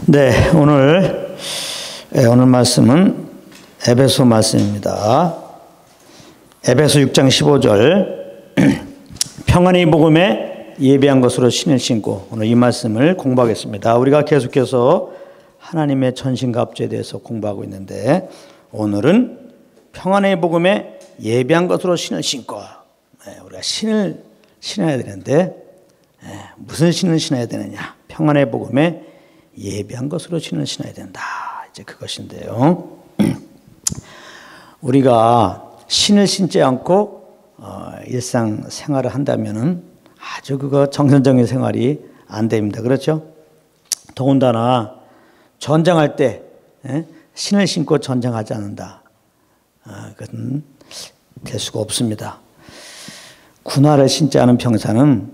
네, 오늘 말씀은 에베소 말씀입니다. 에베소 6장 15절 평안의 복음에 예비한 것으로 신을 신고, 오늘 이 말씀을 공부하겠습니다. 우리가 계속해서 하나님의 전신갑주에 대해서 공부하고 있는데, 오늘은 평안의 복음에 예비한 것으로 신을 신고, 우리가 신을 신어야 되는데 무슨 신을 신어야 되느냐? 평안의 복음에 예비한 것으로 신을 신어야 된다. 이제 그것인데요. 우리가 신을 신지 않고 일상 생활을 한다면은 아주 그거 정상적인 생활이 안 됩니다. 그렇죠? 더군다나 전쟁할 때 신을 신고 전쟁하지 않는다. 그것은 될 수가 없습니다. 군화를 신지 않은 병사는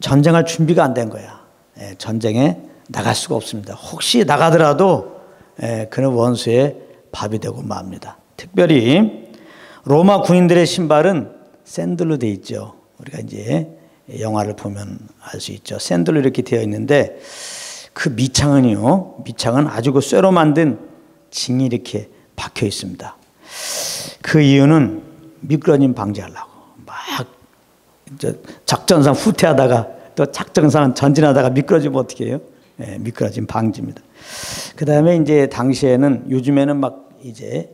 전쟁할 준비가 안 된 거야. 전쟁에 나갈 수가 없습니다. 혹시 나가더라도 그는 원수의 밥이 되고 맙니다. 특별히 로마 군인들의 신발은 샌들로 되어 있죠. 우리가 이제 영화를 보면 알 수 있죠. 샌들로 이렇게 되어 있는데 그 밑창은요, 밑창은 아주 그 쇠로 만든 징이 이렇게 박혀 있습니다. 그 이유는 미끄러짐 방지하려고. 막 작전상 후퇴하다가 또 작전상 전진하다가 미끄러지면 어떻게 해요? 미끄러짐 방지입니다. 그 다음에 이제 당시에는, 요즘에는 막 이제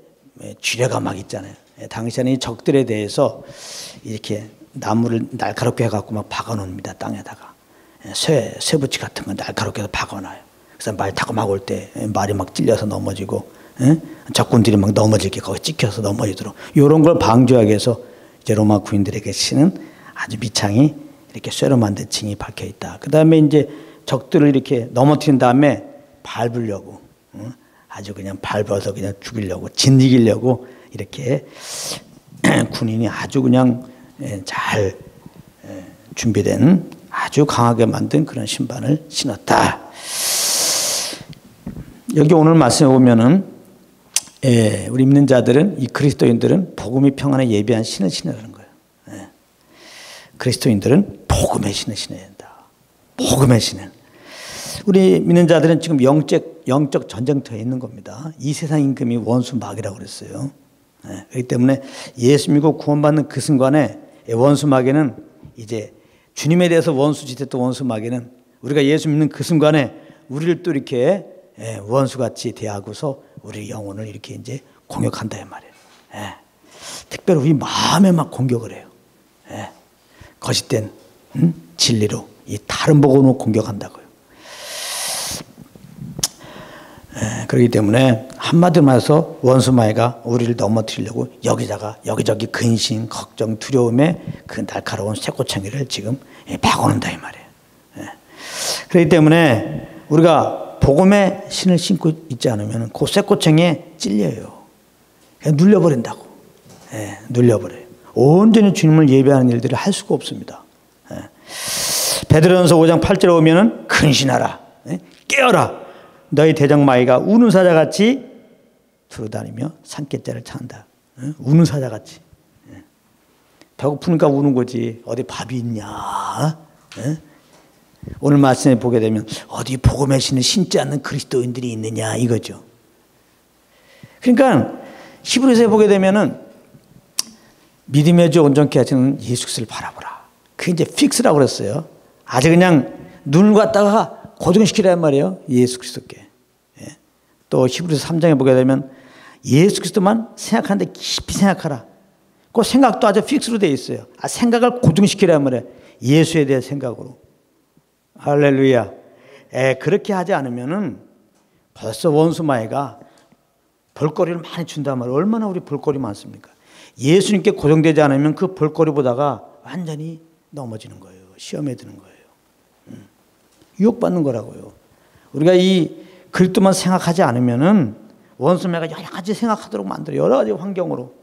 쥐레가 막 있잖아요. 당시에는 이 적들에 대해서 이렇게 나무를 날카롭게 해갖고 막 박아놓습니다. 땅에다가. 쇠붙이 같은 거 날카롭게 해서 박아놔요. 그래서 말 타고 막 올 때 말이 막 찔려서 넘어지고, 적군들이 막 넘어지게 거기 찍혀서 넘어지도록, 이런 걸 방지하기 위해서 이제 로마 군인들에게 신은 아주 밑창이 이렇게 쇠로 만든 징이 박혀 있다. 그 다음에 이제 적들을 이렇게 넘어뜨린 다음에 밟으려고, 아주 그냥 밟아서 그냥 죽이려고, 진이기려고 이렇게 군인이 아주 그냥 잘 준비된 아주 강하게 만든 그런 신발을 신었다. 여기 오늘 말씀에 보면은 우리 믿는 자들은, 이 그리스도인들은 복음이 평안에 예비한 신을 신으라는 거예요. 그리스도인들은 복음의 신을 신어야 된다. 복음의 신을. 우리 믿는 자들은 지금 영적 전쟁터에 있는 겁니다. 이 세상 임금이 원수 마귀라고 그랬어요. 그렇기 때문에 예수 믿고 구원받는 그 순간에 원수 마귀는, 이제 주님에 대해서 원수 짓했던 원수 마귀는 우리가 예수 믿는 그 순간에 우리를 또 이렇게 원수같이 대하고서 우리 영혼을 이렇게 이제 공격한다 이 말이에요. 특별히 우리 마음에 막 공격을 해요. 거짓된 진리로 이 다른 복음으로 공격한다고요. 그렇기 때문에 한마디로 말해서 원수 마귀가 우리를 넘어뜨리려고 여기저기 근심, 걱정, 두려움에 그 날카로운 쇠꼬챙이를 지금 박아놓는다 이 말이에요. 그렇기 때문에 우리가 복음의 신을 신고 있지 않으면 그 쇠꼬챙이에 찔려요. 그냥 눌려버린다고. 눌려버려요. 온전히 주님을 예배하는 일들을 할 수가 없습니다. 베드로전서 5장 8절에 보면은 근신하라, 깨어라, 너희 대적 마귀가 우는 사자같이 두루다니며 산깨째를 찬다. 우는 사자같이. 배고프니까 우는 거지. 어디 밥이 있냐? 오늘 말씀에 보게 되면 어디 복음의 신을 신지 않는 그리스도인들이 있느냐 이거죠. 그러니까 히브리서에 보게 되면은 믿음의 주 온전케 하시는 예수 그리스도를 바라보라. 그게 이제 픽스라고 그랬어요. 아주 그냥 눈을 갖다가 고정시키란 말이에요. 예수 그리스도께. 또 히브리서 3장에 보게 되면 예수 그리스도만 생각하는데 깊이 생각하라. 그 생각도 아주 픽스로 되어 있어요. 생각을 고정시키란 말이에요. 예수에 대한 생각으로. 할렐루야. 그렇게 하지 않으면은 벌써 원수 마귀가 볼거리를 많이 준단 말이에요. 얼마나 우리 볼거리 많습니까? 예수님께 고정되지 않으면 그 볼거리 보다가 완전히 넘어지는 거예요. 시험에 드는 거예요. 유혹받는 거라고요. 우리가 이 그리스도만 생각하지 않으면은 원수 마귀가 여러 가지 생각하도록 만들어요. 여러 가지 환경으로.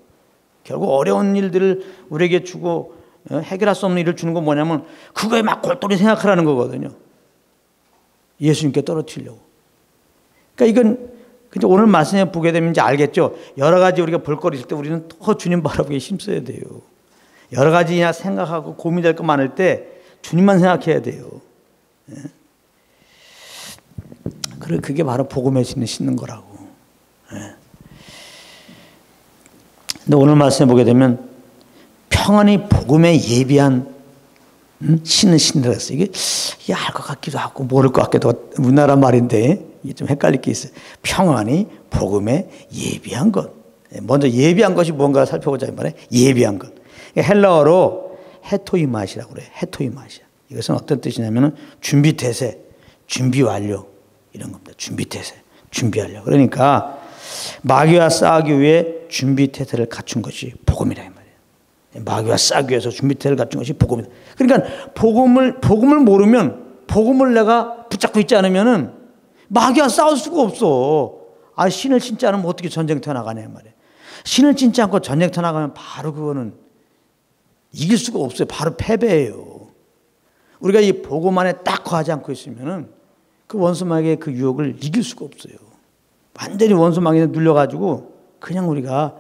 결국 어려운 일들을 우리에게 주고 해결할 수 없는 일을 주는 건 뭐냐면 그거에 막 골똘히 생각하라는 거거든요. 예수님께 떨어뜨리려고. 그러니까 이건 오늘 말씀에 보게 되면 이제 알겠죠. 여러 가지 우리가 볼거리 있을 때 우리는 더 주님 바라보기에 힘써야 돼요. 여러 가지 생각하고 고민될 거 많을 때 주님만 생각해야 돼요. 그게 바로 복음의 신을 신는 거라고. 예. 근데 오늘 말씀해 보게 되면 평안히 복음에 예비한 신을 신으라 했어요. 이게 알 것 같기도 하고 모를 것 같기도 하고 우리나라 말인데 이게 좀 헷갈릴 게 있어요. 평안히 복음에 예비한 것. 먼저 예비한 것이 뭔가 살펴보자 이 말이에요. 예비한 것. 헬라어로 헤토이마시라고 그래요. 헤토이마시야. 이것은 어떤 뜻이냐면은 준비 태세, 준비 완료 이런 겁니다. 준비 태세, 준비 완료. 그러니까 마귀와 싸우기 위해 준비 태세를 갖춘 것이 복음이라 이 말이에요. 마귀와 싸우기 위해서 준비 태세를 갖춘 것이 복음이다. 그러니까 복음을 모르면 복음을 내가 붙잡고 있지 않으면은 마귀와 싸울 수가 없어. 아, 신을 신지 않으면 어떻게 전쟁터 나가냐 말이에요. 신을 신지 않고 전쟁터 나가면 바로 그거는 이길 수가 없어요. 바로 패배예요. 우리가 이 복음 안에 딱 거하지 않고 있으면은 그 원수마귀의 그 유혹을 이길 수가 없어요. 완전히 원수마귀에 눌려가지고 그냥 우리가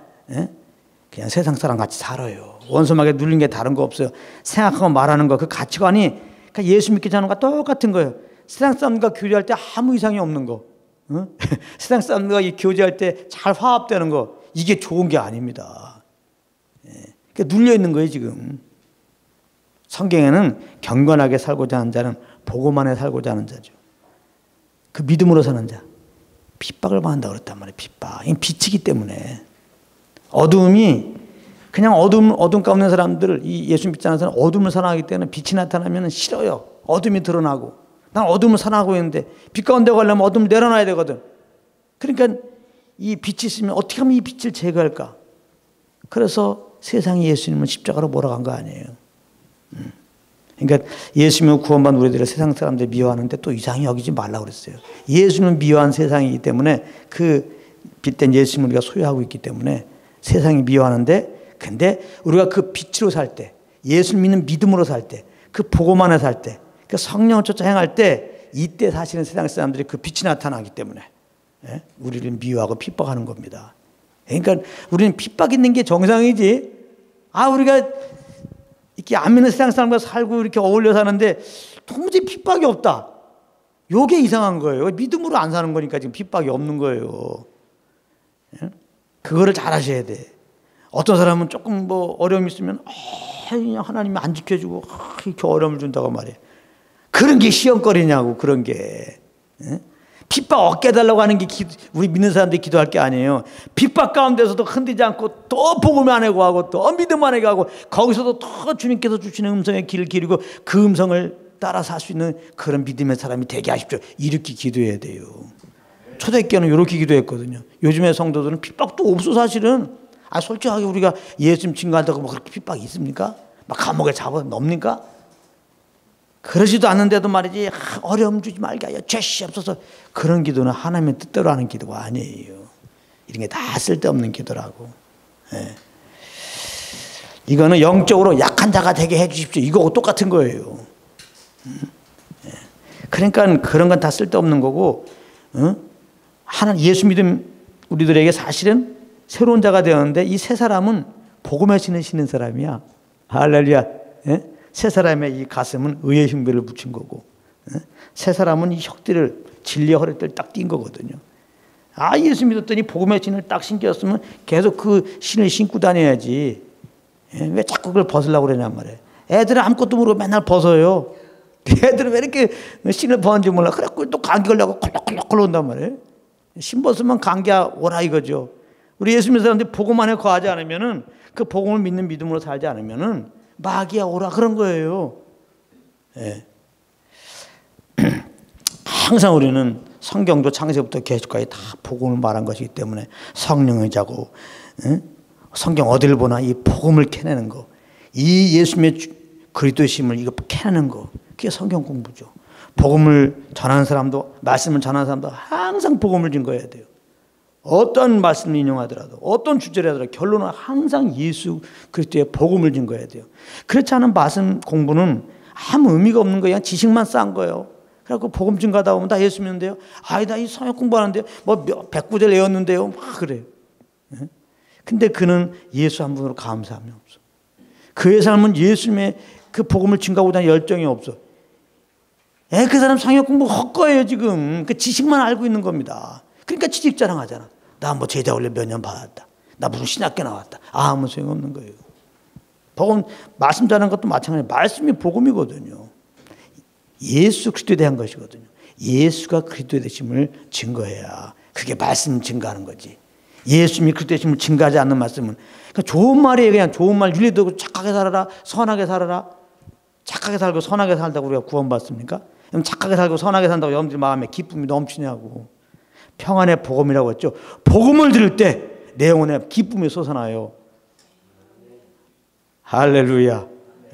그냥 세상 사람 같이 살아요. 원수마귀에 눌린 게 다른 거 없어요. 생각하고 말하는 거 그 가치관이 그러니까 예수 믿기 전과 똑같은 거예요. 세상 사람과 교제할 때 아무 이상이 없는 거. 세상 사람들과 교제할 때 잘 화합되는 거. 이게 좋은 게 아닙니다. 그러니까 눌려 있는 거예요 지금. 성경에는 경건하게 살고자 하는 자는 복음 안에 살고자 하는 자죠. 그 믿음으로 사는 자. 핍박을 받는다고 그랬단 말이에요. 핍박. 이게 빛이기 때문에. 어두움이 그냥 어둠 가운데 있는 사람들, 이 예수 믿지 않는 사람 어둠을 사랑하기 때문에 빛이 나타나면 싫어요. 어둠이 드러나고. 난 어둠을 사랑하고 있는데 빛 가운데 가려면 어둠을 내려놔야 되거든. 그러니까 이 빛이 있으면 어떻게 하면 이 빛을 제거할까? 그래서 세상이 예수님을 십자가로 몰아간 거 아니에요. 그러니까 예수님을 구원받은 우리들을 세상 사람들이 미워하는데 또 이상히 여기지 말라고 그랬어요. 예수님은 미워한 세상이기 때문에 그 빛된 예수님을 우리가 소유하고 있기 때문에 세상이 미워하는데 근데 우리가 그 빛으로 살 때 예수를 믿는 믿음으로 살 때 그 복음 안에 살 때 그 성령을 쫓아 행할 때 이때 사실은 세상 사람들이 그 빛이 나타나기 때문에 우리를 미워하고 핍박하는 겁니다. 그러니까 우리는 핍박 있는 게 정상이지. 아 우리가 이렇게 안 믿는 세상 사람과 살고 이렇게 어울려 사는데 도무지 핍박이 없다. 요게 이상한 거예요. 믿음으로 안 사는 거니까 지금 핍박이 없는 거예요. 그거를 잘 하셔야 돼. 어떤 사람은 조금 뭐 어려움이 있으면 하나님이 안 지켜주고 이렇게 어려움을 준다고 말해. 그런 게 시험거리냐고 그런 게. 핍박 얻게 해달라고 하는 게 우리 믿는 사람들이 기도할 게 아니에요. 핍박 가운데서도 흔들지 않고 또 복음 안에 구하고 또 믿음 안에 가고 거기서도 또 주님께서 주시는 음성의 길을 기르고 그 음성을 따라 살 수 있는 그런 믿음의 사람이 되게 하십시오. 이렇게 기도해야 돼요. 초대교회는 이렇게 기도했거든요. 요즘의 성도들은 핍박도 없어 사실은. 아 솔직하게 우리가 예수님 증거한다고 뭐 그렇게 핍박이 있습니까? 막 감옥에 잡아 넣습니까? 그러지도 않는데도 말이지 어려움 주지 말게 하여 죄시옵소서. 그런 기도는 하나님의 뜻대로 하는 기도가 아니에요. 이런 게 다 쓸데없는 기도라고. 이거는 영적으로 약한 자가 되게 해 주십시오. 이거하고 똑같은 거예요. 그러니까 그런 건 다 쓸데없는 거고 하나님 예수 믿음 우리들에게 사실은 새로운 자가 되었는데 이 세 사람은 복음의 신을 신는 사람이야. 할렐루야. 세 사람의 이 가슴은 의의 흉배를 붙인 거고 세 사람은 이 혁띠를 진리의 허리띠를 딱 띈 거거든요. 아 예수 믿었더니 복음의 신을 딱 신겼으면 계속 그 신을 신고 다녀야지. 왜 자꾸 그걸 벗으려고 그러냔 말이에요. 애들은 아무것도 모르고 맨날 벗어요. 애들은 왜 이렇게 신을 벗는지 몰라. 그래갖고 또 감기 걸려고 콜록콜록 온단 말이에요. 신 벗으면 감기 오라 이거죠. 우리 예수 믿는 사람들이 복음 안에 거하지 않으면은 그 복음을 믿는 믿음으로 살지 않으면은 마귀야 오라 그런 거예요. 항상 우리는 성경도 창세부터 계시까지 다 복음을 말한 것이기 때문에 성령의 자고 성경 어디를 보나 이 복음을 캐내는 거, 이 예수님의 그리스도의 심을 이거 캐내는 거, 그게 성경 공부죠. 복음을 전하는 사람도 말씀을 전하는 사람도 항상 복음을 증거해야 돼요. 어떤 말씀을 인용하더라도 어떤 주제를 하더라도 결론은 항상 예수 그리스도의 복음을 증거해야 돼요. 그렇지 않은 말씀 공부는 아무 의미가 없는 거예요. 그냥 지식만 쌓은 거예요. 그래갖고 복음 증거하다 보면 다 예수 믿는데요. 나 이 성역 공부하는데요. 뭐 100구절 외웠는데요. 막 그래요. 근데 그는 예수 한 분으로 감사함이 없어. 그의 삶은 예수님의 그 복음을 증거하고자 하는 열정이 없어. 그 사람 성역 공부 헛거예요 지금. 그 지식만 알고 있는 겁니다. 그러니까 지식 자랑하잖아. 나 뭐 제자 훈련 몇 년 받았다. 나 무슨 신학교 나왔다. 아무 소용없는 거예요. 복음 말씀 전하는 것도 마찬가지예요. 말씀이 복음이거든요. 예수 그리스도에 대한 것이거든요. 예수가 그리스도의 되심을 증거해야 그게 말씀 증거하는 거지. 예수님이 그리스도의 되심을 증거하지 않는 말씀은 그러니까 좋은 말이에요. 그냥 좋은 말 윤리되고 착하게 살아라. 선하게 살아라. 착하게 살고 선하게 살다고 우리가 구원받습니까? 그럼 착하게 살고 선하게 산다고 여러분들 마음에 기쁨이 넘치냐고. 평안의 복음이라고 했죠. 복음을 들을 때 내 영혼에 기쁨이 솟아나요. 할렐루야.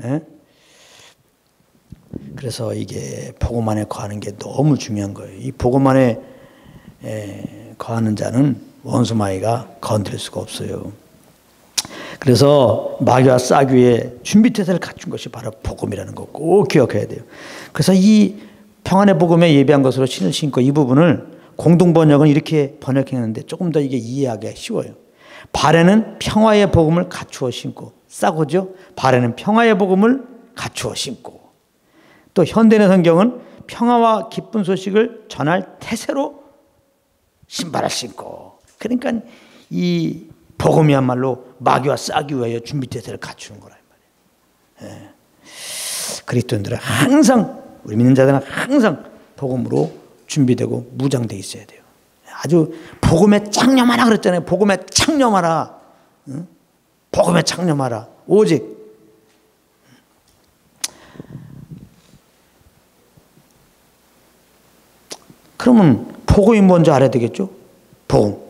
예? 그래서 이게 복음 안에 거하는 게 너무 중요한 거예요. 이 복음 안에 거하는 자는 원수마귀가 건드릴 수가 없어요. 그래서 마귀와 싸귀의 준비태세를 갖춘 것이 바로 복음이라는 거 꼭 기억해야 돼요. 그래서 이 평안의 복음에 예비한 것으로 신을 신고 이 부분을 공동번역은 이렇게 번역했는데 조금 더 이게 이해하기 쉬워요. 발에는 평화의 복음을 갖추어 신고, 싸고죠? 발에는 평화의 복음을 갖추어 신고. 또 현대의 성경은 평화와 기쁜 소식을 전할 태세로 신발을 신고. 그러니까 이 복음이야말로 마귀와 싸기 위하여 준비태세를 갖추는 거란 말이에요. 예. 그리스도인들은 항상, 우리 믿는 자들은 항상 복음으로 준비되고 무장되어 있어야 돼요. 아주 복음에 창념하라 그랬잖아요. 복음에 창념하라. 응? 복음에 창념하라. 오직 그러면 복음이 뭔지 알아야 되겠죠? 복음.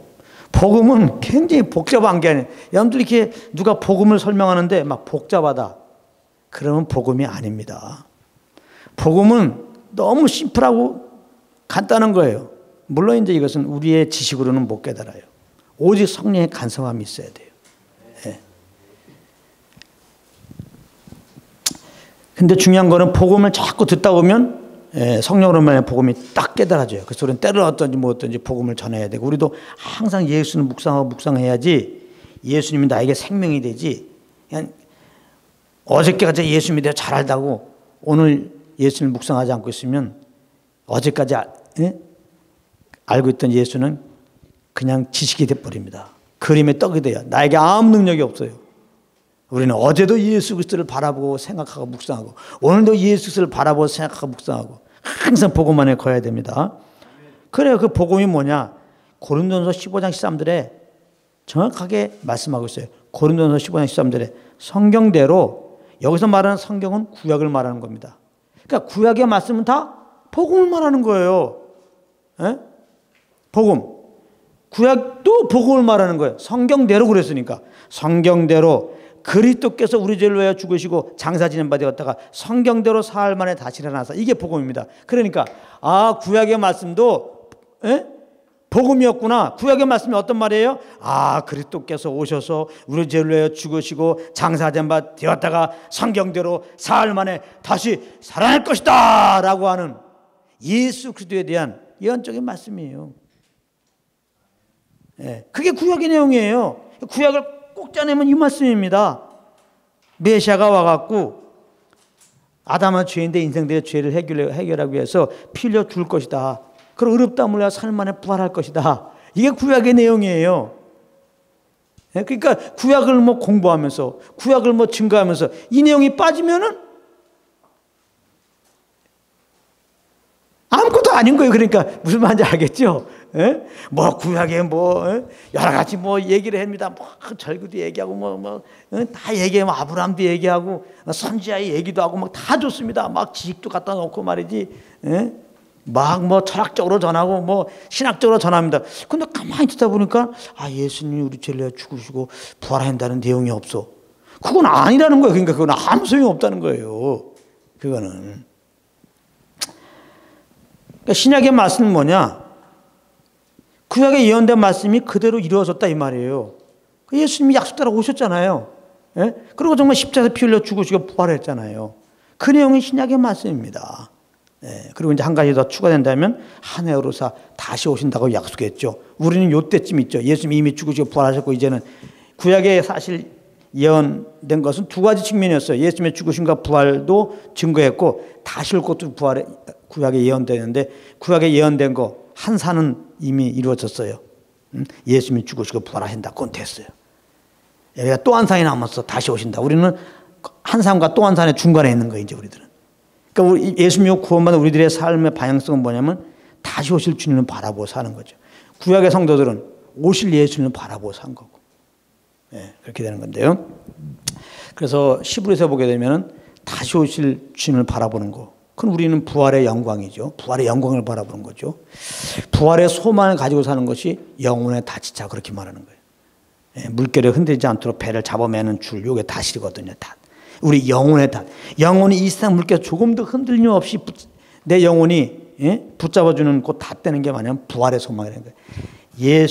복음은 굉장히 복잡한 게 아니에요. 여러분들 이렇게 누가 복음을 설명하는데 막 복잡하다. 그러면 복음이 아닙니다. 복음은 너무 심플하고 간단한 거예요. 물론 이제 이것은 우리의 지식으로는 못 깨달아요. 오직 성령의 간섭함이 있어야 돼요. 예. 근데 중요한 거는 복음을 자꾸 듣다 보면 성령으로만 복음이 딱 깨달아져요. 그래서 우리는 때를 어떤지 뭐 어떤지 복음을 전해야 되고 우리도 항상 예수는 묵상하고 묵상해야지 예수님이 나에게 생명이 되지 그냥 어저께까지 예수님에 대해 잘 알다고 오늘 예수님을 묵상하지 않고 있으면 어제까지 알고 있던 예수는 그냥 지식이 돼버립니다. 그림의 떡이 돼요. 나에게 아무 능력이 없어요. 우리는 어제도 예수 그리스도를 바라보고 생각하고 묵상하고 오늘도 예수 그리스도를 바라보고 생각하고 묵상하고 항상 복음 안에 거해야 됩니다. 그래요. 그 복음이 뭐냐? 고린도전서 15장 13절에 정확하게 말씀하고 있어요. 고린도전서 15장 13절에 성경대로 여기서 말하는 성경은 구약을 말하는 겁니다. 그러니까 구약의 말씀은 다 복음을 말하는 거예요. 에? 복음. 구약도 복음을 말하는 거예요. 성경대로 그랬으니까. 성경대로 그리스도께서 우리 죄를 위하여 죽으시고 장사 지낸 바 되었다가 성경대로 사흘 만에 다시 일어나사. 이게 복음입니다. 그러니까 아 구약의 말씀도 복음이었구나. 구약의 말씀이 어떤 말이에요? 아 그리스도께서 오셔서 우리 죄를 위하여 죽으시고 장사 지낸 바 되었다가 성경대로 사흘 만에 다시 살아날 것이다 라고 하는 예수 그리스도에 대한 예언적인 말씀이에요. 그게 구약의 내용이에요. 구약을 꼭 짜내면 이 말씀입니다. 메시아가 와갖고 아담은 죄인데 인생들의 죄를 해결하기 위해서 피 흘려 죽을 것이다. 그리고 의롭다 물려 사흘 만에 부활할 것이다. 이게 구약의 내용이에요. 그러니까 구약을 뭐 공부하면서 구약을 뭐 증거하면서 이 내용이 빠지면은 아무것도 아닌 거예요. 그러니까 무슨 말인지 알겠죠? 뭐 구약에 뭐 여러 가지 뭐 얘기를 합니다. 뭐 절기도 얘기하고 다 얘기하면 아브라함도 얘기하고 선지자의 얘기도 하고 막 다 좋습니다. 막 지식도 갖다 놓고 말이지. 막 뭐 철학적으로 전하고 뭐 신학적으로 전합니다. 근데 가만히 듣다 보니까 아 예수님이 우리 죄를 위하여 죽으시고 부활한다는 내용이 없어. 그건 아니라는 거예요. 그러니까 그건 아무 소용이 없다는 거예요. 그거는. 그러니까 신약의 말씀은 뭐냐? 구약에 예언된 말씀이 그대로 이루어졌다 이 말이에요. 예수님이 약속 따라 오셨잖아요. 그리고 정말 십자가에서 피 흘려 죽으시고 부활했잖아요. 그 내용이 신약의 말씀입니다. 그리고 이제 한 가지 더 추가된다면 한 해 후로서 다시 오신다고 약속했죠. 우리는 요때쯤 있죠. 예수님이 이미 죽으시고 부활하셨고 이제는 구약에 사실 예언된 것은 두 가지 측면이었어요. 예수님의 죽으심과 부활도 증거했고 다시 올 것도 구약에 예언되는데 구약에 예언된 거 한 산은 이미 이루어졌어요. 예수님이 죽으시고 부활하신다. 그건 됐어요. 여기가 또 한 산이 남았어. 다시 오신다. 우리는 한 산과 또 한 산의 중간에 있는 거예요. 이제 우리들은. 그러니까 예수님이 구원받은 우리들의 삶의 방향성은 뭐냐면 다시 오실 주님을 바라보고 사는 거죠. 구약의 성도들은 오실 예수님을 바라보고 산 거고. 예, 그렇게 되는 건데요. 그래서 시브리서 보게 되면 다시 오실 주님을 바라보는 거. 그건 우리는 부활의 영광이죠. 부활의 영광을 바라보는 거죠. 부활의 소망을 가지고 사는 것이 영혼의 닻이자 그렇게 말하는 거예요. 예, 물결에 흔들리지 않도록 배를 잡아매는 줄, 요게 닻이거든요. 닻. 우리 영혼의 덫. 영혼이 이 세상 물결 조금 더 흔들림 없이 내 영혼이 붙잡아주는 그 닷대는 게 뭐냐면 부활의 소망이라는 거예요.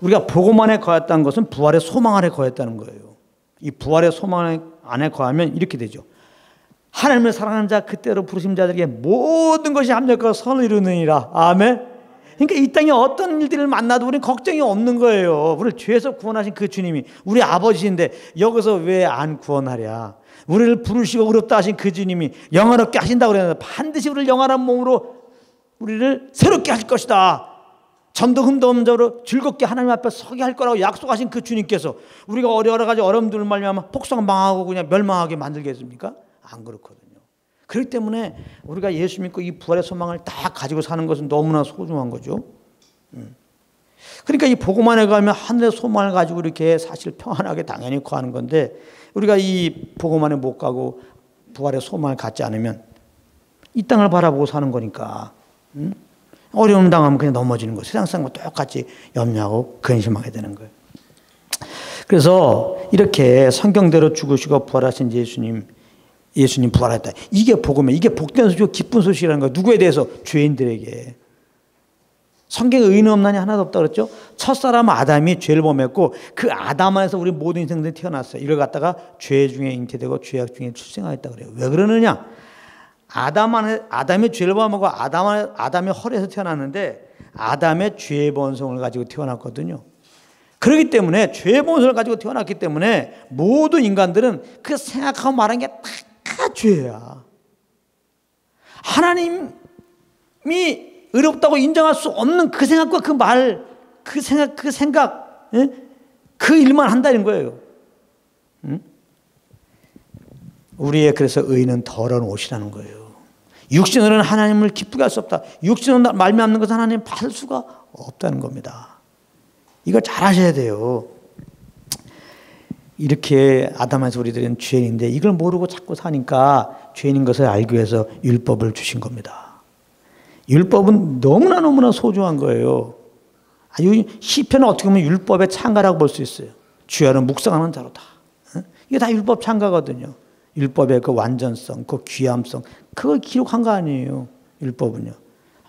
우리가 복음 안에 거했다는 것은 부활의 소망 안에 거했다는 거예요. 이 부활의 소망 안에 거하면 이렇게 되죠. 하나님을 사랑하는 자 그때로 부르신 자들에게 모든 것이 합력하여 선을 이루느니라. 아멘. 그러니까 이 땅에 어떤 일들을 만나도 우리는 걱정이 없는 거예요. 우리를 죄에서 구원하신 그 주님이 우리 아버지인데 여기서 왜 안 구원하랴. 우리를 부르시고 의롭다 하신 그 주님이 영화롭게 하신다고 그랬는데 반드시 우리를 영원한 몸으로 우리를 새롭게 하실 것이다. 점도 흠도 없는 자로 즐겁게 하나님 앞에 서게 할 거라고 약속하신 그 주님께서 우리가 여러 가지 어려움들을 말미암아 폭성 망하고 그냥 멸망하게 만들겠습니까? 안 그렇거든요. 그렇기 때문에 우리가 예수 믿고 이 부활의 소망을 딱 가지고 사는 것은 너무나 소중한 거죠. 그러니까 이 복음 안에 가면 하늘의 소망을 가지고 이렇게 사실 평안하게 당연히 거하는 건데 우리가 이 복음 안에 못 가고 부활의 소망을 갖지 않으면 이 땅을 바라보고 사는 거니까 어려움 당하면 그냥 넘어지는 거예요. 세상 사람과 똑같이 염려하고 근심하게 되는 거예요. 그래서 이렇게 성경대로 죽으시고 부활하신 예수님 부활했다. 이게 복음이에요. 이게 복된 소식이고 기쁜 소식이라는 거예요. 누구에 대해서? 죄인들에게. 성경에 의인은 없나니 하나도 없다 그랬죠. 첫사람 아담이 죄를 범했고 그 아담 안에서 우리 모든 인생들이 태어났어요. 이걸 갖다가 죄 중에 잉태되고 죄악 중에 출생하였다 그래요. 왜 그러느냐? 아담이 죄를 범하고 아담의 허리에서 태어났는데 아담의 죄의 본성을 가지고 태어났거든요. 그렇기 때문에 죄의 본성을 가지고 태어났기 때문에 모든 인간들은 그 생각하고 말한 게 다 죄야. 하나님이 의롭다고 인정할 수 없는 그 생각과 그 말, 그 생각, 그 일만 한다는 거예요. 우리의 그래서 의는 더러운 옷이라는 거예요. 육신으로는 하나님을 기쁘게 할 수 없다. 육신으로 말미암는 것은 하나님 받을 수가 없다는 겁니다. 이걸 잘 아셔야 돼요. 이렇게 아담에서 우리들은 죄인인데 이걸 모르고 자꾸 사니까 죄인인 것을 알기 위해서 율법을 주신 겁니다. 율법은 너무나 소중한 거예요. 시편은 어떻게 보면 율법의 창가라고 볼 수 있어요. 주야는 묵상하는 자로다. 이게 다 율법 창가거든요. 율법의 그 완전성, 그 귀함성, 그걸 기록한 거 아니에요. 율법은요.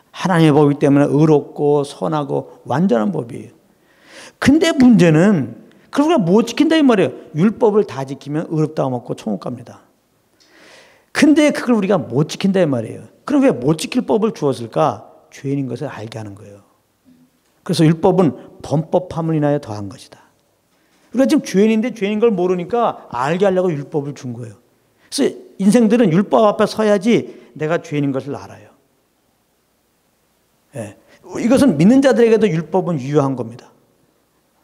하나님의 법이기 때문에 의롭고 선하고 완전한 법이에요. 근데 문제는 그걸 우리가 못 지킨다 이 말이에요. 율법을 다 지키면 의롭다고 먹고 천국 갑니다. 근데 그걸 우리가 못 지킨다 이 말이에요. 그럼 왜 못 지킬 법을 주었을까? 죄인인 것을 알게 하는 거예요. 그래서 율법은 범법함을 인하여 더한 것이다. 우리가 지금 죄인인데 죄인인 걸 모르니까 알게 하려고 율법을 준 거예요. 그래서 인생들은 율법 앞에 서야지 내가 죄인인 것을 알아요. 예. 이것은 믿는 자들에게도 율법은 유효한 겁니다.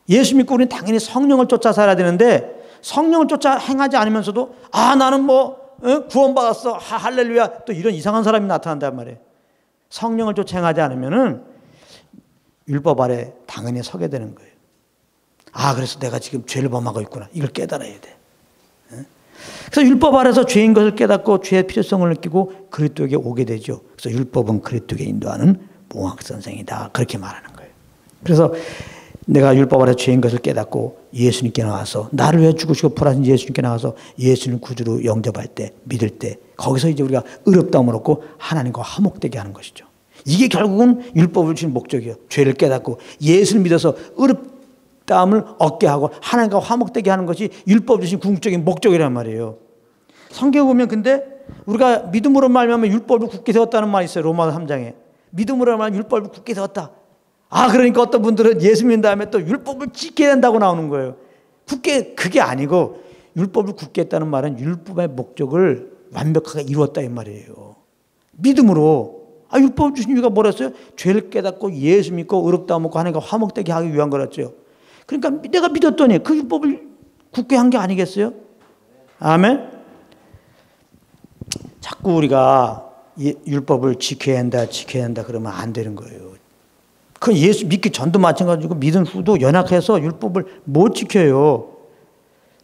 예수 믿고 우리는 당연히 성령을 쫓아 살아야 되는데 성령을 쫓아 행하지 않으면서도 나는 구원받았어. 할렐루야. 또 이런 이상한 사람이 나타난단 말이에요. 성령을 쫓아 행하지 않으면은 율법 아래 당연히 서게 되는 거예요. 그래서 내가 지금 죄를 범하고 있구나. 이걸 깨달아야 돼. 그래서 율법 아래서 죄인 것을 깨닫고 죄의 필요성을 느끼고 그리스도에게 오게 되죠. 그래서 율법은 그리스도에게 인도하는 몽학 선생이다. 그렇게 말하는 거예요. 그래서 내가 율법 아래 죄인 것을 깨닫고 예수님께 나와서 나를 위해 죽으시고 부활하신 예수님께 나와서 예수님 구주로 영접할 때 믿을 때 거기서 이제 우리가 의롭다움을 얻고 하나님과 화목되게 하는 것이죠. 이게 결국은 율법을 주신 목적이에요. 죄를 깨닫고 예수를 믿어서 의롭다움을 얻게 하고 하나님과 화목되게 하는 것이 율법 주신 궁극적인 목적이란 말이에요. 성경에 보면 근데 우리가 믿음으로 말미암아 율법을 굳게 세웠다는 말이 있어요. 로마서 3장에. 믿음으로 말미암아 율법을 굳게 세웠다. 그러니까 어떤 분들은 예수 믿은 다음에 또 율법을 지켜야 된다고 나오는 거예요. 그게 아니고 율법을 굳게 했다는 말은 율법의 목적을 완벽하게 이루었다 이 말이에요. 믿음으로. 율법을 주신 이유가 뭐랬어요? 죄를 깨닫고 예수 믿고 의롭다 먹고 하나님과 화목되게 하기 위한 거랬죠. 그러니까 내가 믿었더니 그 율법을 굳게 한 게 아니겠어요? 아멘. 자꾸 우리가 율법을 지켜야 한다 그러면 안 되는 거예요. 그 예수 믿기 전도 마찬가지고 믿은 후도 연약해서 율법을 못 지켜요.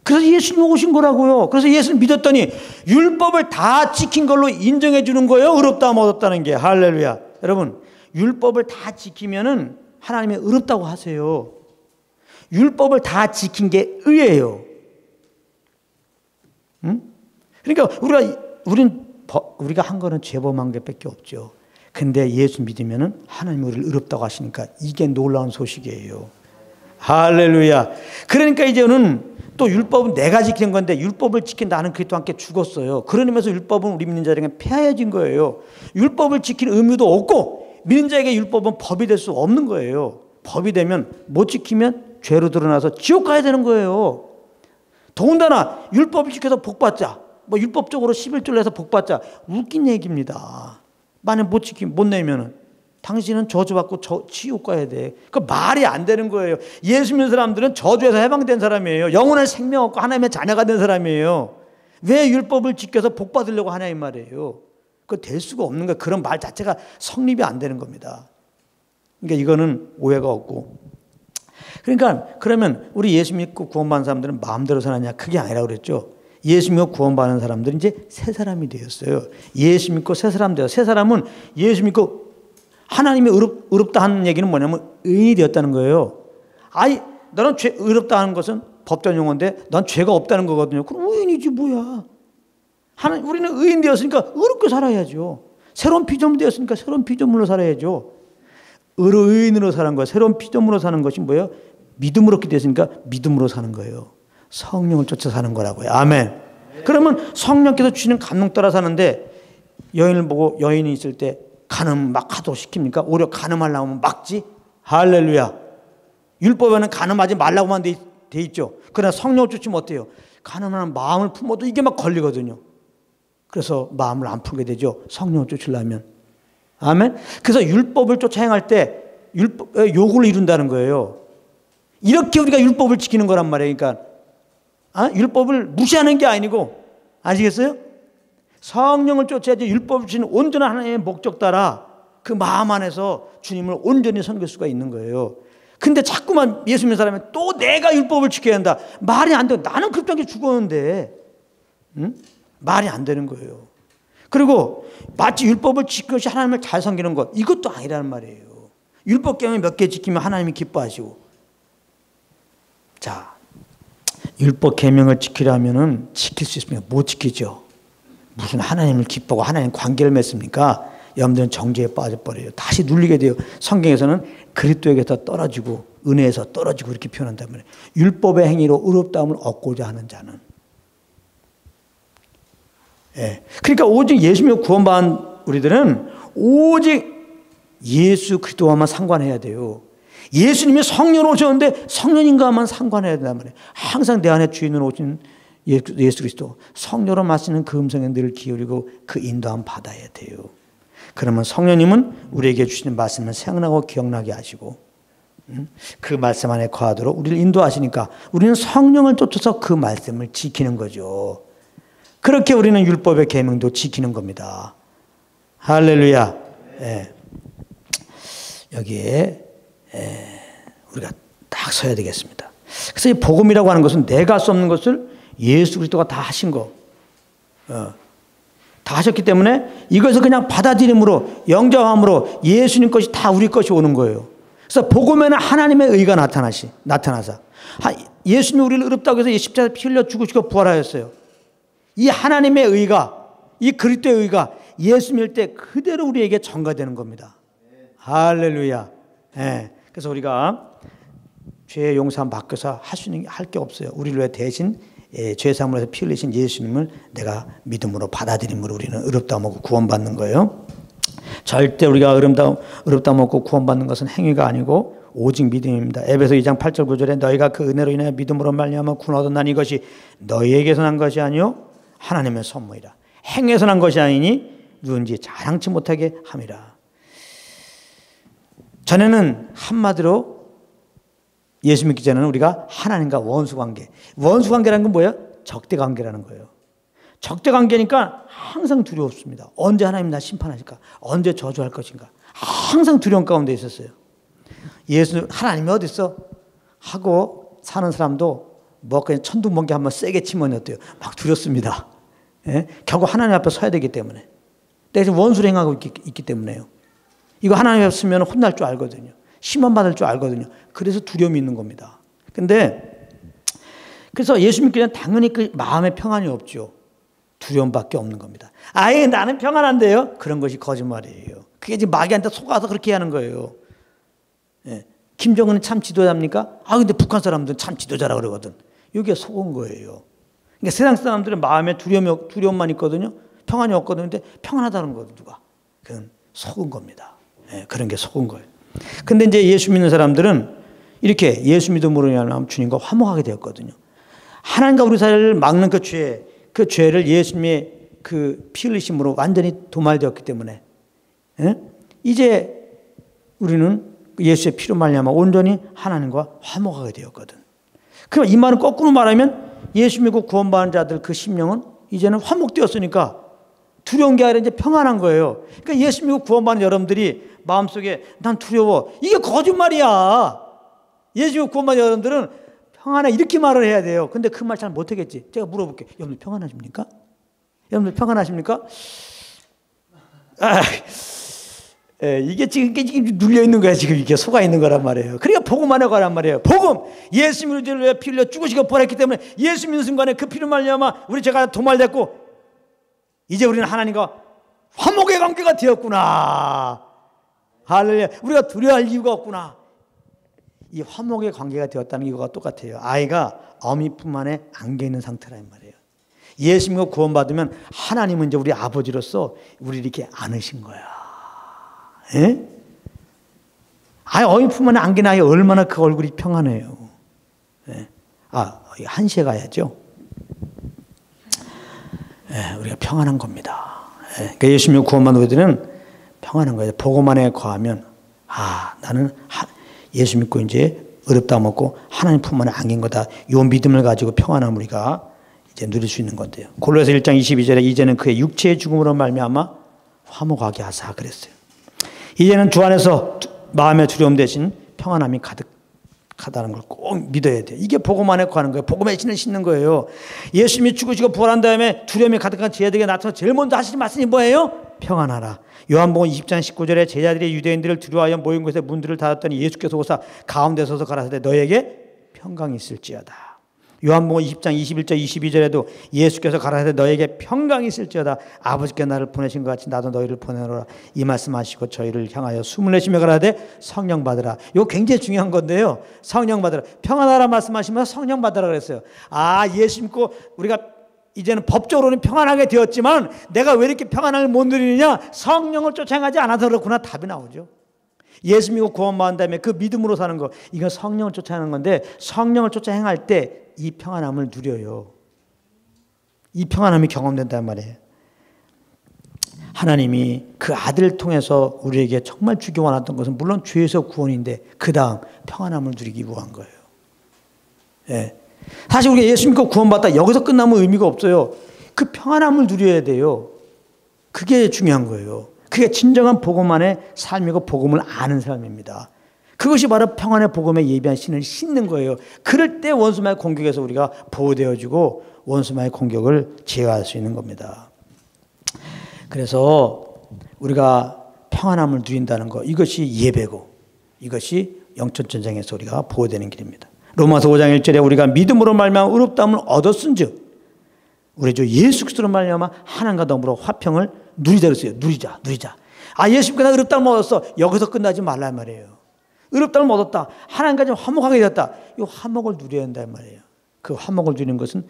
그래서 예수님 오신 거라고요. 그래서 예수를 믿었더니 율법을 다 지킨 걸로 인정해 주는 거예요. 의롭다함 얻었다는 게. 할렐루야. 여러분, 율법을 다 지키면은 하나님이 의롭다고 하세요. 율법을 다 지킨 게 의예요. 응? 그러니까 우리가 한 거는 죄범한 게 밖에 없죠. 근데 예수 믿으면은 하나님이 우리를 의롭다고 하시니까 이게 놀라운 소식이에요. 할렐루야. 그러니까 이제는 또 율법은 내가 지키는 건데 율법을 지킨 나는 그리스도와 함께 죽었어요. 그런 의미에서 율법은 우리 믿는 자에게 폐하여진 거예요. 율법을 지킬 의무도 없고 믿는 자에게 율법은 법이 될 수 없는 거예요. 법이 되면 못 지키면 죄로 드러나서 지옥 가야 되는 거예요. 더군다나 율법을 지켜서 복받자, 율법적으로 11조를 해서 복받자, 웃긴 얘기입니다. 만약 못 내면은 당신은 저주받고 지옥 가야 돼. 그 말이 안 되는 거예요. 예수 믿는 사람들은 저주에서 해방된 사람이에요. 영원한 생명 얻고 하나님의 자녀가 된 사람이에요. 왜 율법을 지켜서 복 받으려고 하냐 이 말이에요. 그거 될 수가 없는 거예요. 그런 말 자체가 성립이 안 되는 겁니다. 그러니까 이거는 오해가 없고. 그러니까 그러면 우리 예수 믿고 구원받은 사람들은 마음대로 사느냐? 그게 아니라고 그랬죠. 예수 믿고 구원받은 사람들은 이제 새 사람이 되었어요. 예수 믿고 새 사람 되었어요. 새 사람은 예수 믿고 하나님이 의롭다 하는 얘기는 뭐냐면 의인이 되었다는 거예요. 너는 의롭다 하는 것은 법전 용어인데 넌 죄가 없다는 거거든요. 그럼 의인이지 뭐야. 우리는 의인 되었으니까 의롭게 살아야죠. 새로운 피조물 되었으니까 새로운 피조물로 살아야죠. 의인으로 사는 거예요. 새로운 피조물로 사는 것이 뭐예요? 믿음으로 얻게 됐으니까 믿음으로 사는 거예요. 성령을 쫓아 사는 거라고요. 아멘. 그러면 성령께서 주시는 감동 따라 사는데 여인을 보고 여인이 있을 때 간음 막 하도록 시킵니까? 오히려 간음하려고 하면 막지? 할렐루야. 율법에는 간음하지 말라고만 돼 있죠. 그러나 성령을 쫓으면 어때요? 간음하는 마음을 품어도 이게 막 걸리거든요. 그래서 마음을 안 풀게 되죠. 성령을 쫓으려면. 아멘. 그래서 율법을 쫓아 행할 때 요구를 이룬다는 거예요. 이렇게 우리가 율법을 지키는 거란 말이에요. 그러니까 율법을 무시하는 게 아니고, 아시겠어요? 성령을 쫓아야지 율법을 주시는 온전한 하나님의 목적 따라 그 마음 안에서 주님을 온전히 섬길 수가 있는 거예요. 근데 자꾸만 예수 믿는 사람이 또 내가 율법을 지켜야 한다. 말이 안 돼. 나는 급하게 죽었는데. 응? 말이 안 되는 거예요. 그리고 마치 율법을 지켜서 하나님을 잘 섬기는 것, 이것도 아니라는 말이에요. 율법 계명 몇 개 지키면 하나님이 기뻐하시고. 자, 율법 계명을 지키려면은 지킬 수 있습니까? 못 지키죠. 무슨 하나님을 기뻐하고 하나님 관계를 맺습니까? 여러분들은 정죄에 빠져버려요. 다시 눌리게 돼요. 성경에서는 그리스도에게서 떨어지고 은혜에서 떨어지고 이렇게 표현한단 말이에요. 율법의 행위로 의롭다함을 얻고자 하는 자는. 예. 그러니까 오직 예수 믿고 구원받은 우리들은 오직 예수 그리스도와만 상관해야 돼요. 예수님이 성령으로 오셨는데 성령님과만 상관해야 된단 말이에요. 항상 내 안에 주인으로 오신 예수 그리스도, 성령으로 마시는 그 음성에 늘 기울이고 그 인도함 받아야 돼요. 그러면 성령님은 우리에게 주시는 말씀을 생각나고 기억나게 하시고 그 말씀 안에 거하도록 우리를 인도하시니까 우리는 성령을 쫓아서 그 말씀을 지키는 거죠. 그렇게 우리는 율법의 계명도 지키는 겁니다. 할렐루야. 예. 여기에 우리가 딱 서야 되겠습니다. 그래서 이 복음이라고 하는 것은 내가 할 수 없는 것을 예수 그리스도가 다 하신 거. 다 하셨기 때문에 이것을 그냥 받아들임으로 영접함으로 예수님 것이 다 우리 것이 오는 거예요. 그래서 복음에는 하나님의 의가 나타나서 예수님이 우리를 의롭다고 해서 십자가에 피 흘려 죽으시고 부활하였어요. 이 하나님의 의가, 이 그리스도의 의가 예수 믿을 때 그대로 우리에게 전가되는 겁니다. 할렐루야. 예. 그래서 우리가 죄의 용서함 받고서 할 게 없어요. 우리를 위해 대신 죄 사함으로 해서 피 흘리신 예수님을 내가 믿음으로 받아들임으로 우리는 의롭다함 얻고 구원받는 거예요. 절대 우리가 의롭다함 얻고 구원받는 것은 행위가 아니고 오직 믿음입니다. 에베소 2장 8절 9절에 너희가 그 은혜로 인하여 믿음으로 말미암아 구원 얻었나니 이것이 너희에게서 난 것이 아니요 하나님의 선물이라. 행에서 난 것이 아니니 누군지 자랑치 못하게 함이라. 전에는 한마디로 예수 믿기 전에는 우리가 하나님과 원수관계. 원수관계라는 건 뭐예요? 적대관계라는 거예요. 적대관계니까 항상 두려웠습니다. 언제 하나님 나 심판하실까? 언제 저주할 것인가? 항상 두려움 가운데 있었어요. 예수 하나님이 어디 있어? 하고 사는 사람도 뭐 그냥 천둥번개 한번 세게 치면 어때요? 막 두렵습니다. 예? 결국 하나님 앞에 서야 되기 때문에. 내가 원수를 행하고 있기 때문에요. 이거 하나님 앞에 서면 혼날 줄 알거든요. 심판받을 줄 알거든요. 그래서 두려움이 있는 겁니다. 근데 그래서 예수 믿기 전에 당연히 그 마음에 평안이 없죠. 두려움밖에 없는 겁니다. 아예 나는 평안한데요? 그런 것이 거짓말이에요. 그게 지금 마귀한테 속아서 그렇게 하는 거예요. 예. 김정은은 참 지도자입니까? 근데 북한 사람들은 참 지도자라 그러거든. 이게 속은 거예요. 그러니까 세상 사람들은 마음에 두려움만 있거든요. 평안이 없거든요. 근데 평안하다는 거예요, 누가. 그건 속은 겁니다. 예, 그런 게 속은 거예요. 근데 이제 예수 믿는 사람들은 이렇게 예수 믿음으로 인하여 주님과 화목하게 되었거든요. 하나님과 우리 사이를 막는 그 죄를 예수님의 그 피 흘리심으로 완전히 도말되었기 때문에, 예? 이제 우리는 예수의 피로 말미암아 온전히 하나님과 화목하게 되었거든. 그럼 이 말은 거꾸로 말하면 예수 믿고 구원받은 자들 그 심령은 이제는 화목되었으니까 두려운 게 아니라 이제 평안한 거예요. 그러니까 예수 믿고 구원받은 여러분들이 마음속에 난 두려워. 이게 거짓말이야. 예수 믿고 구원받은 여러분들은 평안해. 이렇게 말을 해야 돼요. 근데 그 말 잘 못하겠지. 제가 물어볼게요. 여러분들 평안하십니까? 여러분들 평안하십니까? 이게 지금 눌려 있는 거야. 지금 이게 속아 있는 거란 말이에요. 그러니까 복음만 해가란 말이에요. 복음. 예수 믿는 죄를 위해 피 흘려 죽으시고 부활했기 때문에 예수 믿는 순간에 그 피로 말미암아 우리 죄가 도말됐고 이제 우리는 하나님과 화목의 관계가 되었구나. 할렐루야. 우리가 두려워할 이유가 없구나. 이 화목의 관계가 되었다는 이거가 똑같아요. 아이가 어미 품 안에 안겨 있는 상태란 말이에요. 예수 믿고 구원받으면 하나님은 이제 우리 아버지로서 우리를 이렇게 안으신 거야. 예? 아이 어미 품 안에 안긴 아이 얼마나 그 얼굴이 평안해요. 예? 1시에 가야죠. 예, 우리가 평안한 겁니다. 예, 그러니까 예수 믿고 구원받은 우리들은 평안한 거예요. 복음만에 거하면 나는 예수 믿고 이제 어렵다 먹고 하나님 품 안에 안긴 거다. 이 믿음을 가지고 평안함 우리가 이제 누릴 수 있는 건데요. 골로새 1장 22절에 이제는 그의 육체의 죽음으로 말미암아 화목하게 하사 그랬어요. 이제는 주 안에서 마음의 두려움 대신 평안함이 가득하다는 걸 꼭 믿어야 돼요. 이게 복음 안에 거하는 거예요. 복음의 신을 신는 거예요. 예수님이 죽으시고 부활한 다음에 두려움이 가득한 제자들에게 나타나서 제일 먼저 하시는 말씀이 뭐예요? 평안하라. 요한복음 20장 19절에 제자들이 유대인들을 두려워하여 모인 곳에 문들을 닫았더니 예수께서 오사 가운데 서서 가라사대 너에게 평강이 있을지어다. 요한복음 20장 21절 22절에도 예수께서 가라사대 너에게 평강이 있을지어다. 아버지께 나를 보내신 것 같이 나도 너희를 보내노라. 이 말씀하시고 저희를 향하여 숨을 내쉬며 가라사대 성령 받으라. 이거 굉장히 중요한 건데요. 성령 받으라. 평안하라 말씀하시면 성령 받으라 그랬어요. 예수 믿고 우리가 이제는 법적으로는 평안하게 되었지만 내가 왜 이렇게 평안함을 못 누리느냐? 성령을 쫓아 행하지 않아서 그렇구나. 답이 나오죠. 예수 믿고 구원받은 다음에 그 믿음으로 사는 거, 이건 성령을 쫓아 하는 건데 성령을 쫓아 행할 때 이 평안함을 누려요. 이 평안함이 경험된단 말이에요. 하나님이 그 아들을 통해서 우리에게 정말 주기 원했던 것은 물론 죄에서 구원인데 그 다음 평안함을 누리기 위한 거예요. 예. 사실 우리가 예수 믿고 구원받다 여기서 끝나면 의미가 없어요. 그 평안함을 누려야 돼요. 그게 중요한 거예요. 그게 진정한 복음 안의 삶이고 복음을 아는 삶입니다. 그것이 바로 평안의 복음에 예비한 신을 신는 거예요. 그럴 때 원수마의 공격에서 우리가 보호되어지고 원수마의 공격을 제어할 수 있는 겁니다. 그래서 우리가 평안함을 누린다는 것, 이것이 예배고 이것이 영적전쟁에서 우리가 보호되는 길입니다. 로마서 5장 1절에 우리가 믿음으로 말미암아 의롭다함을 얻었은즉 우리 주 예수 그리스도로 말미암아 하나님과 더불어 화평을 누리자 그랬어요. 누리자. 예수 믿고 나 의롭다함을 얻었어. 여기서 끝나지 말란 말이에요. 의롭다함을 얻었다. 하나님과 화목하게 되었다. 이 화목을 누려야 한단 말이에요. 그 화목을 누리는 것은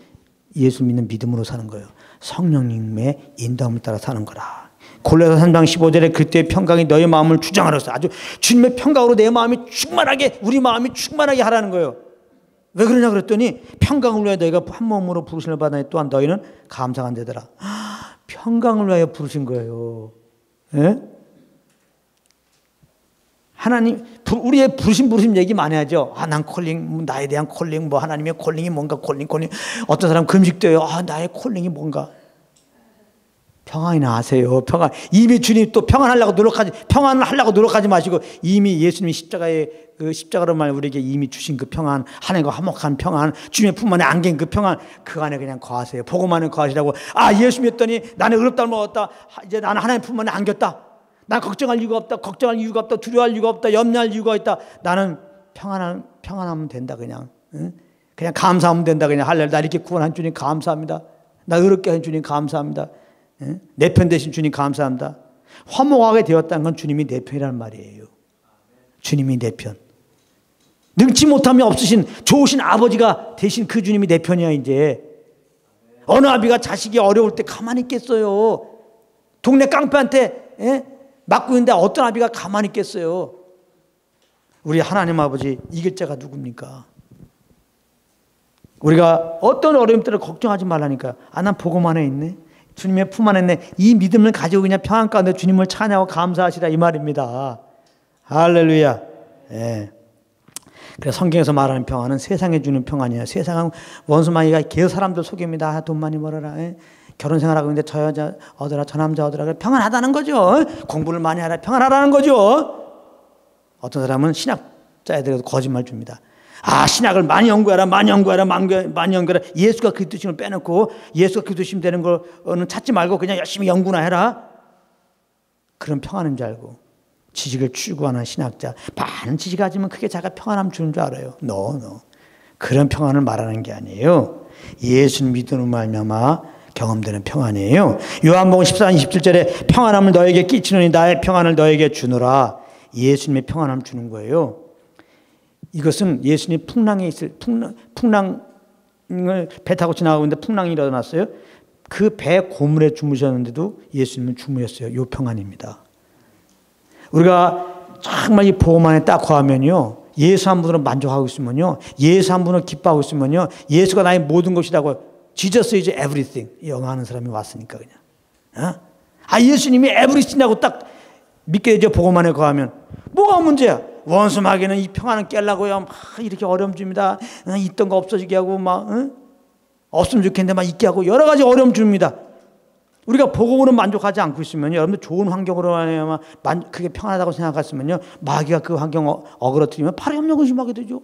예수 믿는 믿음으로 사는 거예요. 성령님의 인도함을 따라 사는 거라. 골로새 3장 15절에 그때의 평강이 너의 마음을 주장하라서 아주 주님의 평강으로 내 마음이 충만하게 우리 마음이 충만하게 하라는 거예요. 왜 그러냐 그랬더니 평강을 위해 너희가 한 몸으로 부르심을 받으니 또한 너희는 감사한 자들아. 평강을 위하여 부르신 거예요. 예? 하나님, 우리의 부르심 얘기 많이 하죠. 난 콜링, 나에 대한 콜링, 하나님의 콜링이 뭔가, 콜링. 어떤 사람 금식도요. 나의 콜링이 뭔가. 평안이나 하세요. 평안. 이미 주님 또 평안을 하려고 노력하지 마시고, 이미 예수님이 십자가로 말 우리에게 이미 주신 그 평안, 하나님과 화목한 평안, 주님의 품 안에 안긴 그 평안, 그 안에 그냥 거하세요. 복음만을 거하시라고. 예수 믿었더니 나는 의롭다를 먹었다. 이제 나는 하나님 품 안에 안겼다. 난 걱정할 이유가 없다. 두려워할 이유가 없다. 염려할 이유가 있다. 나는 평안하면 된다. 그냥 감사하면 된다. 그냥 할렐루야. 나 이렇게 구원한 주님 감사합니다. 나 의롭게 한 주님 감사합니다. 내 편 되신 주님 감사합니다. 화목하게 되었다는 건 주님이 내 편이라는 말이에요. 주님이 내 편. 능치 못함이 없으신 좋으신 아버지가 되신 그 주님이 내 편이야. 이제 어느 아비가 자식이 어려울 때 가만히 있겠어요. 동네 깡패한테 맞고 있는데 어떤 아비가 가만히 있겠어요. 우리 하나님 아버지 이길 자가 누굽니까? 우리가 어떤 어려움 때를 걱정하지 말라니까. 난 복음 안에 있네. 주님의 품 안에 있네. 이 믿음을 가지고 그냥 평안 가운데 주님을 찬양하고 감사하시라 이 말입니다. 할렐루야. 그래서 성경에서 말하는 평안은 세상에 주는 평안이야. 세상은 원수마귀가 개 사람들 속입니다. 돈 많이 벌어라. 결혼 생활하고 있는데 저 여자 얻어라, 저 남자 얻어라. 평안하다는 거죠. 공부를 많이 하라. 평안하라는 거죠. 어떤 사람은 신학자에 대해서 거짓말 줍니다. 신학을 많이 연구해라. 예수가 그리스도심을 빼놓고 예수가 그리스도심 되는 거는 찾지 말고 그냥 열심히 연구나 해라. 그런 평안인 줄 알고 지식을 추구하는 신학자, 많은 지식 가지면 그게 자기가 평안함 주는 줄 알아요. 그런 평안을 말하는 게 아니에요. 예수를 믿음으로 말미암아 경험되는 평안이에요. 요한복음 14장 27절에 평안함을 너에게 끼치노니 나의 평안을 너에게 주노라. 예수님의 평안함을 주는 거예요. 이것은 예수님이 풍랑을 배 타고 지나가고 있는데 풍랑이 일어났어요. 그 배 고물에 주무셨는데도 예수님은 주무셨어요. 요 평안입니다. 우리가 정말 이 복음 안에 딱 거하면요, 예수 한 분으로 만족하고 있으면요, 예수 한 분으로 기뻐하고 있으면요, 예수가 나의 모든 것이라고, Jesus is everything. 영어 하는 사람이 왔으니까 그냥. 예수님이 everything이라고 딱 믿게 되죠. 복음 안에 거하면. 뭐가 문제야? 원수 마귀는 이 평안을 깨려고요. 막 이렇게 어려움 줍니다. 있던 거 없어지게 하고 없으면 좋겠는데 있게 하고 여러 가지 어려움 줍니다. 우리가 복음으로 만족하지 않고 있으면요, 여러분들 좋은 환경으로 하면 그게 평안하다고 생각했으면요, 마귀가 그 환경 어그러뜨리면 바로 염려 의심하게 되죠.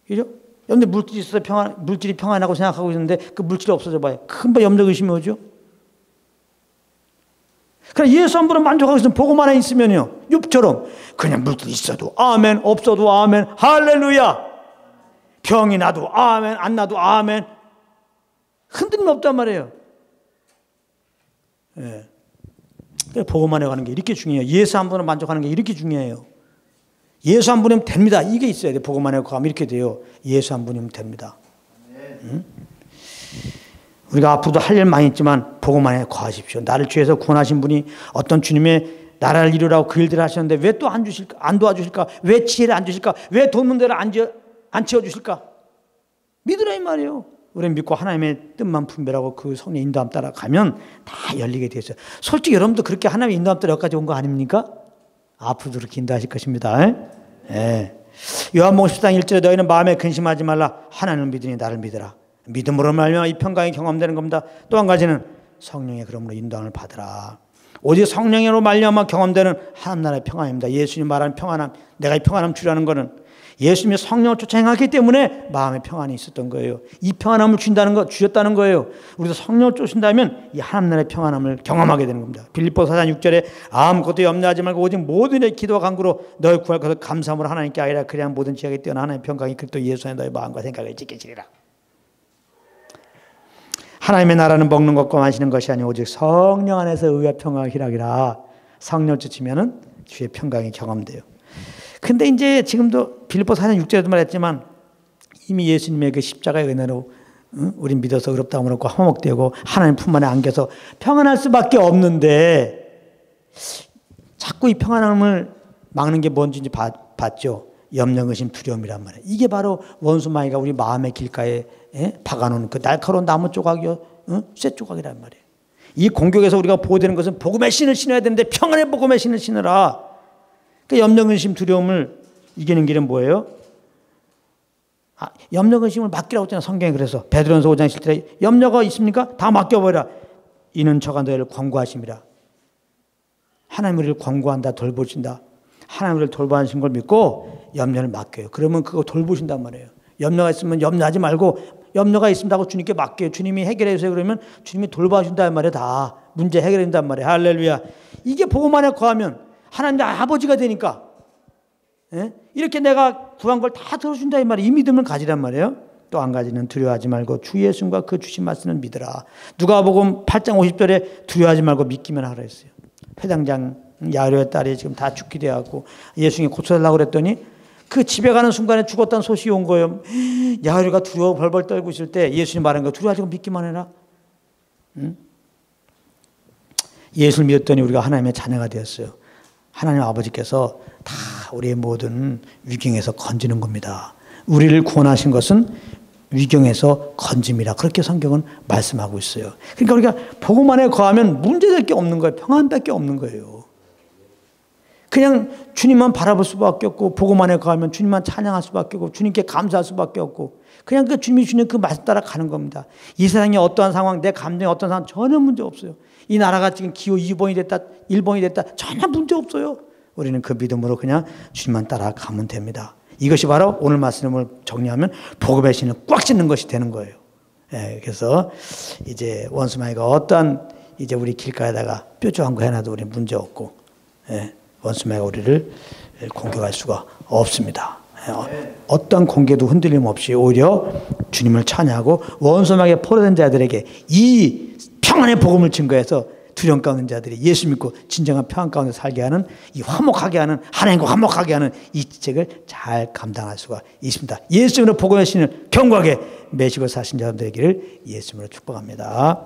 그죠? 여러분들 물질이 있어서 물질이 평안하고 생각하고 있는데 그 물질이 없어져 봐요. 금방 염려 의심이 오죠. 그래 예수 한 분은 만족하고 있으면 복음 안에 있으면요, 욥처럼 그냥 물질이 있어도 아멘, 없어도 아멘, 할렐루야. 병이 나도 아멘, 안 나도 아멘. 흔들림 없단 말이에요. 복음 안에 가는 게 이렇게 중요해요. 예수 한 분을 만족하는 게 이렇게 중요해요. 예수 한 분이면 됩니다. 이게 있어야 돼. 복음 안에 가면 이렇게 돼요. 예수 한 분이면 됩니다. 우리가 앞으로도 할 일 많이 있지만 복음 안에 거하십시오. 나를 죄에서 구원하신 분이 어떤 주님의 나라를 이루라고 그 일들을 하셨는데 왜 또 안 주실까? 안 도와주실까? 왜 지혜를 안 주실까? 왜 돈 문제를 안 채워주실까? 믿으라 이 말이에요. 우리는 믿고 하나님의 뜻만 분별하고 그 성령의 인도함 따라가면 다 열리게 돼 있어요. 솔직히 여러분도 그렇게 하나님의 인도함 따라 여기까지 온 거 아닙니까? 앞으로도 그렇게 인도하실 것입니다. 요한복음 10장 1절에 너희는 마음에 근심하지 말라. 하나님을 믿으니 나를 믿으라. 믿음으로 말미암아 이 평강이 경험되는 겁니다. 또 한 가지는 성령의 그러므로 인도함을 받으라. 오직 성령으로 말미암아 경험되는 하나님 나라의 평안입니다. 예수님 말하는 평안함, 내가 이 평안함 주라는 것은 예수님이 성령을 쫓아 행하기 때문에 마음의 평안이 있었던 거예요. 이 평안함을 주셨다는 거예요. 우리도 성령을 쫓는다면 이 하나님 나라의 평안함을 경험하게 되는 겁니다. 빌립보서 4장 6절에 아무것도 염려하지 말고 오직 모든 일에 기도와 간구로 너희 구할 것을 감사함으로 하나님께 아뢰라. 그래야 모든 지각에 뛰어난 하나님의 평강이 그리스도 예수 안에 너희 마음과 생각을 지키시리라. 하나님의 나라는 먹는 것과 마시는 것이 아니오 오직 성령 안에서 의와 평강과 희락이라. 성령 쫓으면은 주의 평강이 경험돼요. 근데 이제 지금도 빌립보서 4장 6절에도 말했지만 이미 예수님의 그 십자가의 은혜로 우린 믿어서 의롭다함을 얻고 화목되고 하나님 품 안에 안겨서 평안할 수밖에 없는데 자꾸 이 평안함을 막는 게 뭔지 봤죠. 염려, 의심, 두려움이란 말이에요. 이게 바로 원수마귀가 우리 마음의 길가에 박아놓은 그 날카로운 나무 조각이요, 쇠 조각이란 말이에요. 이 공격에서 우리가 보호되는 것은 복음의 신을 신어야 되는데 평안의 복음의 신을 신으라. 그러니까 염려, 근심, 두려움을 이기는 길은 뭐예요? 염려, 근심을 맡기라고 했잖아요. 성경에. 그래서 베드로전서 5장 7절에 염려가 있습니까? 다 맡겨버려라. 이는 저가 너희를 권고하심이라. 하나님 우리를 권고한다, 돌보신다. 하나님 우리를 돌보신 걸 믿고 염려를 맡겨요. 그러면 그거 돌보신단 말이에요. 염려가 있으면 염려하지 말고 염려가 있습니다 고 주님께 맡겨요. 주님이 해결해 주세요. 그러면 주님이 돌봐준다는 말이에요. 다 문제 해결해준단 말이에요. 할렐루야. 이게 복음 안에 거하면 하나님의 아버지가 되니까, 예? 이렇게 내가 구한 걸 다 들어준다 이 말이에요. 이 믿음을 가지란 말이에요. 또 한 가지는 두려워하지 말고 주 예수님과 그 주신 말씀을 믿으라. 누가복음 8장 50절에 두려워하지 말고 믿기만 하라 했어요. 회장장 야이로의 딸이 지금 다 죽게 되었고 예수님이 고쳐달라고 그랬더니 그 집에 가는 순간에 죽었다는 소식이 온 거예요. 야이로가 두려워 벌벌 떨고 있을 때 예수님 말한 거 두려워하지 말고 믿기만 해라. 응? 예수를 믿었더니 우리가 하나님의 자녀가 되었어요. 하나님 아버지께서 다 우리의 모든 위경에서 건지는 겁니다. 우리를 구원하신 것은 위경에서 건짐이라 그렇게 성경은 말씀하고 있어요. 그러니까 우리가 복음 안에 거하면 문제될 게 없는 거예요. 평안밖에 없는 거예요. 그냥 주님만 바라볼 수밖에 없고 복음 안에 거하면 주님만 찬양할 수밖에 없고 주님께 감사할 수밖에 없고 그냥 그 주님이 주는 그 말씀 따라 가는 겁니다. 이 세상에 어떠한 상황, 내 감정에 어떤 상황 전혀 문제 없어요. 이 나라가 지금 기호 2번이 됐다, 1번이 됐다 전혀 문제 없어요. 우리는 그 믿음으로 그냥 주님만 따라가면 됩니다. 이것이 바로 오늘 말씀을 정리하면 복음의 신을 꽉 찢는 것이 되는 거예요. 예, 그래서 이제 원수마귀가 어떠한 이제 우리 길가에다가 뾰족한 거 해놔도 우리 문제 없고, 예, 원수마귀가 우리를 공격할 수가 없습니다. 예, 어떤 공격도 흔들림 없이 오히려 주님을 찬양하고 원수마귀에 포로된 자들에게 이 평안의 복음을 증거해서 두려움 가운데 자들이 예수 믿고 진정한 평안 가운데 살게 하는 이 화목하게 하는 하나님과 화목하게 하는 이 직책을 잘 감당할 수가 있습니다. 예수님으로 복음의 신을 견고하게 매시고 사신 자들 되기를 예수님으로 축복합니다.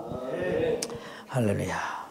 할렐루야.